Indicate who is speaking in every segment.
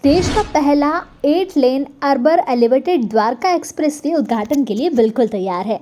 Speaker 1: देश का पहला 8 लेन अर्बन एलिवेटेड द्वारका एक्सप्रेसवे उद्घाटन के लिए बिल्कुल तैयार है।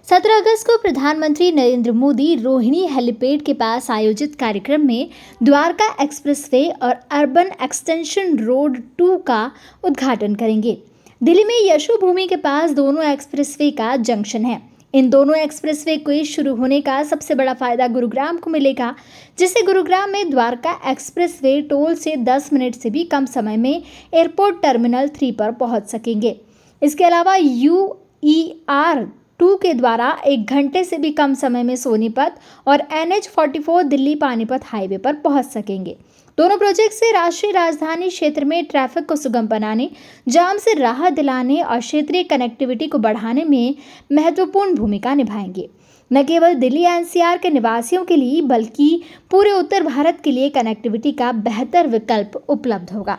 Speaker 1: 17 अगस्त को प्रधानमंत्री नरेंद्र मोदी रोहिणी हेलीपैड के पास आयोजित कार्यक्रम में द्वारका एक्सप्रेसवे और अर्बन एक्सटेंशन रोड 2 का उद्घाटन करेंगे। दिल्ली में यशो भूमि के पास दोनों एक्सप्रेसवे का जंक्शन है। इन दोनों एक्सप्रेसवे के शुरू होने का सबसे बड़ा फायदा गुरुग्राम को मिलेगा, जिससे गुरुग्राम में द्वारका एक्सप्रेसवे टोल से 10 मिनट से भी कम समय में एयरपोर्ट टर्मिनल 3 पर पहुंच सकेंगे। इसके अलावा UER 2 के द्वारा 1 घंटे से भी कम समय में सोनीपत और NH44 दिल्ली पानीपत हाईवे पर पहुंच सकेंगे। दोनों प्रोजेक्ट से राष्ट्रीय राजधानी क्षेत्र में ट्रैफिक को सुगम बनाने, जाम से राहत दिलाने और क्षेत्रीय कनेक्टिविटी को बढ़ाने में महत्वपूर्ण भूमिका निभाएंगे। न केवल दिल्ली NCR के निवासियों के लिए बल्कि पूरे उत्तर भारत के लिए कनेक्टिविटी का बेहतर विकल्प उपलब्ध होगा।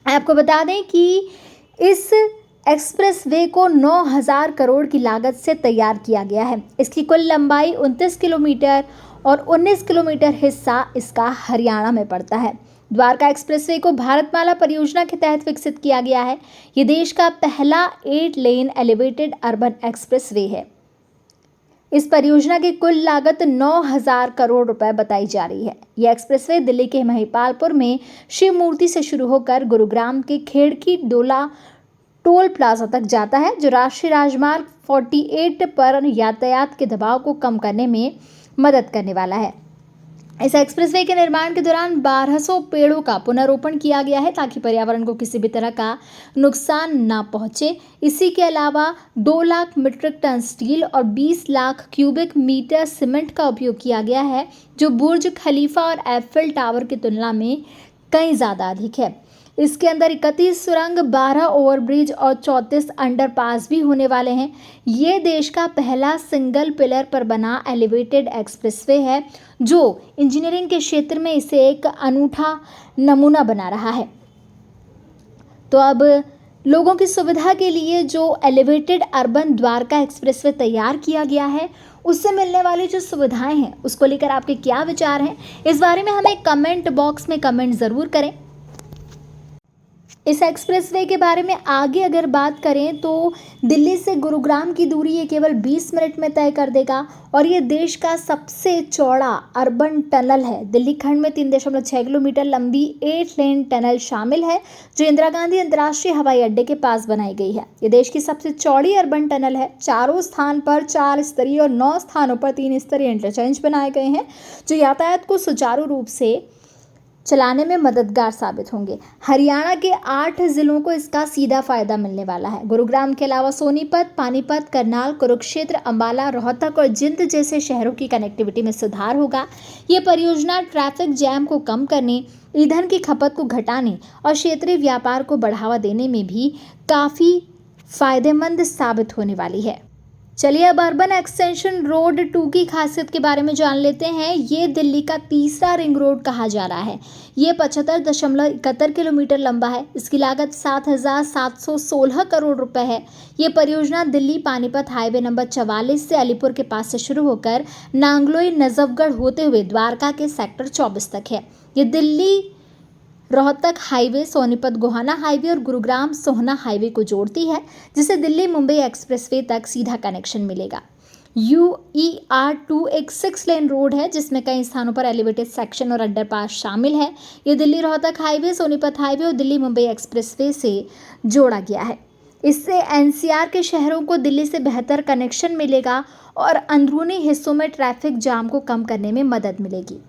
Speaker 1: आपको बता दें कि इस एक्सप्रेसवे को 9,000 करोड़ की लागत से तैयार किया गया है। इसकी कुल लंबाई 29 किलोमीटर और 19 किलोमीटर हिस्सा इसका हरियाणा में पड़ता है। द्वारका एक्सप्रेसवे को भारतमाला परियोजना के तहत विकसित किया गया है। ये देश का पहला 8 लेन एलिवेटेड अर्बन एक्सप्रेसवे है। इस परियोजना की कुल लागत 9,000 करोड़ रुपए बताई जा रही है। यह एक्सप्रेसवे दिल्ली के महिपालपुर में शिव मूर्ति से शुरू होकर गुरुग्राम के खेड़की डोला टोल प्लाजा तक जाता है, जो राष्ट्रीय राजमार्ग 48 पर यातायात के दबाव को कम करने में मदद करने वाला है। इस एक्सप्रेसवे के निर्माण के दौरान 1200 पेड़ों का पुनरोपण किया गया है, ताकि पर्यावरण को किसी भी तरह का नुकसान ना पहुंचे। इसी के अलावा 2 लाख मीट्रिक टन स्टील और 20 लाख क्यूबिक मीटर सीमेंट का उपयोग किया गया है, जो बुर्ज खलीफा और एफिल टावर की तुलना में कहीं ज़्यादा अधिक है। इसके अंदर 31 सुरंग, 12 ओवरब्रिज और 34 अंडरपास भी होने वाले हैं। ये देश का पहला सिंगल पिलर पर बना एलिवेटेड एक्सप्रेसवे है, जो इंजीनियरिंग के क्षेत्र में इसे एक अनूठा नमूना बना रहा है। तो अब लोगों की सुविधा के लिए जो एलिवेटेड अर्बन द्वारका एक्सप्रेसवे तैयार किया गया है, उससे मिलने वाली जो सुविधाएं हैं, उसको लेकर आपके क्या विचार हैं, इस बारे में हमें कमेंट बॉक्स में कमेंट ज़रूर करें। इस एक्सप्रेसवे के बारे में आगे अगर बात करें तो दिल्ली से गुरुग्राम की दूरी ये केवल 20 मिनट में तय कर देगा और ये देश का सबसे चौड़ा अर्बन टनल है। दिल्ली खंड में 3.6 किलोमीटर लंबी 8 लेन टनल शामिल है, जो इंदिरा गांधी अंतर्राष्ट्रीय हवाई अड्डे के पास बनाई गई है। ये देश की सबसे चौड़ी अर्बन टनल है। चारों स्थान पर 4 स्तरीय और 9 स्थानों पर 3 स्तरीय इंटरचेंज बनाए गए हैं, जो यातायात को सुचारू रूप से चलाने में मददगार साबित होंगे। हरियाणा के 8 जिलों को इसका सीधा फायदा मिलने वाला है। गुरुग्राम के अलावा सोनीपत, पानीपत, करनाल, कुरुक्षेत्र, अंबाला, रोहतक और जिंद जैसे शहरों की कनेक्टिविटी में सुधार होगा। ये परियोजना ट्रैफिक जैम को कम करने, ईंधन की खपत को घटाने और क्षेत्रीय व्यापार को बढ़ावा देने में भी काफ़ी फायदेमंद साबित होने वाली है। चलिए अब अर्बन एक्सटेंशन रोड 2 की खासियत के बारे में जान लेते हैं। ये दिल्ली का तीसरा रिंग रोड कहा जा रहा है। ये 75.71 किलोमीटर लंबा है। इसकी लागत 7,716 करोड़ रुपए है। ये परियोजना दिल्ली पानीपत हाईवे नंबर 44 से अलीपुर के पास से शुरू होकर नांगलोई नजफगढ़ होते हुए द्वारका के सेक्टर 24 तक है। ये दिल्ली रोहतक हाईवे, सोनीपत गोहाना हाईवे और गुरुग्राम सोहना हाईवे को जोड़ती है, जिसे दिल्ली मुंबई एक्सप्रेसवे तक सीधा कनेक्शन मिलेगा। UER 2 एक 6 लेन रोड है, जिसमें कई स्थानों पर एलिवेटेड सेक्शन और अंडरपास शामिल है। ये दिल्ली रोहतक हाईवे, सोनीपत हाईवे और दिल्ली मुंबई एक्सप्रेसवे से जोड़ा गया है। इससे NCR के शहरों को दिल्ली से बेहतर कनेक्शन मिलेगा और अंदरूनी हिस्सों में ट्रैफिक जाम को कम करने में मदद मिलेगी।